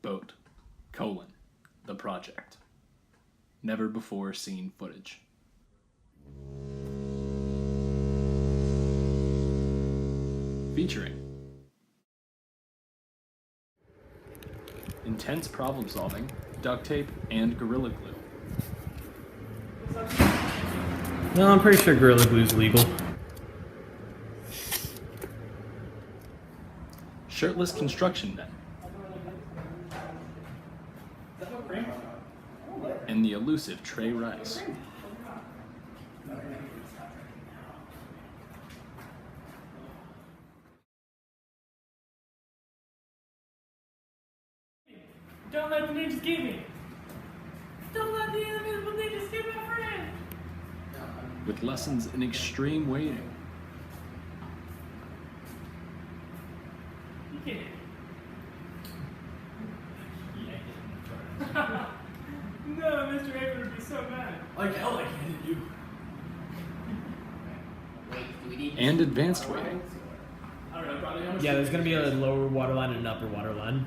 Boat, the project. Never before seen footage. Featuring intense problem solving, duct tape, and Gorilla Glue. No, I'm pretty sure Gorilla Glue's legal. Shirtless construction men. And the elusive Trey Rice. Don't let the ninjas get me! Don't let the invisible ninjas get my friend! With lessons in extreme waiting. You kidding? No, Mr. Avery would be so mad. Like hell I hated you. And advanced waiting. I don't know, probably understand. Yeah, there's gonna be a lower water line and an upper water line.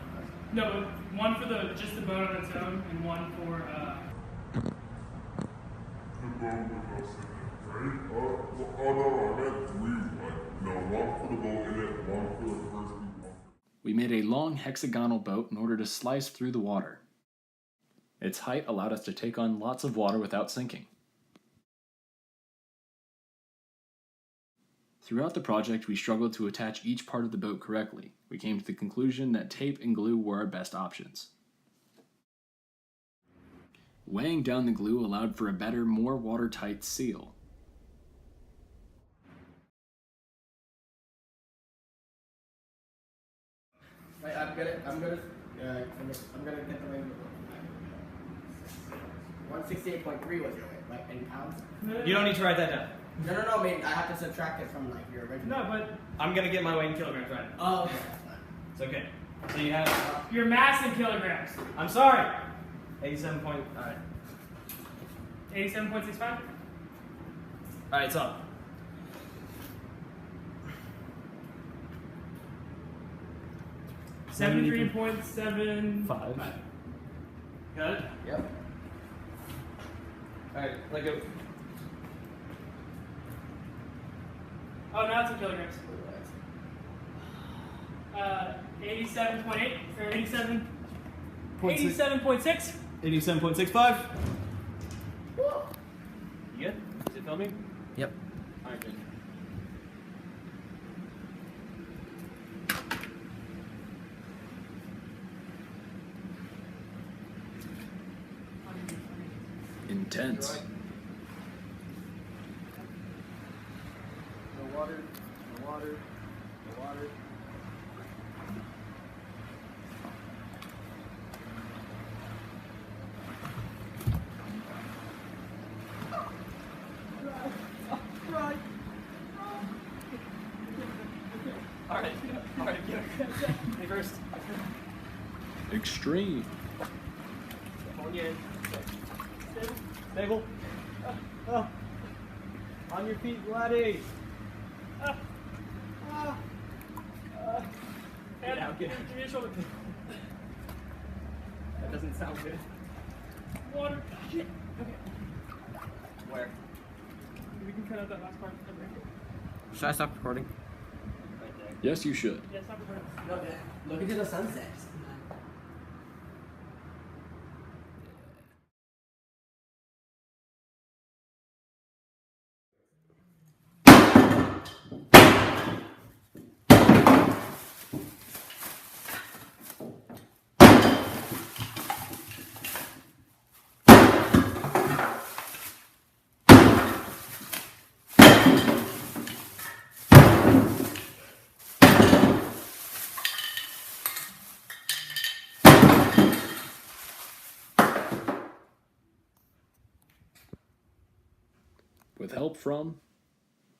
No, one for just the boat on its own, and one for, The boat with us in it, right? Oh no, I meant three. Like, no, one for the boat in it, one for the first people. We made a long hexagonal boat in order to slice through the water. Its height allowed us to take on lots of water without sinking. Throughout the project, we struggled to attach each part of the boat correctly. We came to the conclusion that tape and glue were our best options. Weighing down the glue allowed for a better, more watertight seal. Wait, I'm gonna get the weight. 168.3 was your weight, like in pounds? You don't need to write that down. No, I mean, I have to subtract it from like your original. no, but I'm gonna get my weight in kilograms right now. Oh, okay. It's okay. So you have. your mass in kilograms. I'm sorry. 87 point. Alright. 87.65? Alright, it's up. $73.75. Got it? Yep. Alright, let go. Oh, now it's in kilograms. 87.8 or 87. 87.6. 87.65. You good? Is it filming? Yep. Alright, good. Intense. No water, no water, no water. Alright, get her. Me first. Extreme. Hold your hand. Stable. On your feet, Gladys. And Yeah, okay. give me a shoulder. That doesn't sound good. Water. Shit. Okay. Where? We can cut out that last part. Should I stop recording? Right there. Yes, you should. Yeah, stop recording. Look into the sunset. With help from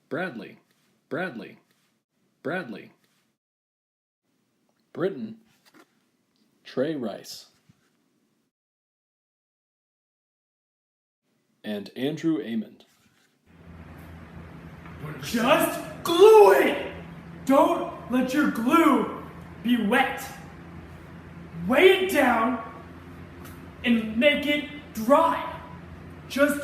Bradley, Britain, Trey Rice, and Andrew Amond. Just glue it! Don't let your glue be wet. weigh it down and make it dry. Just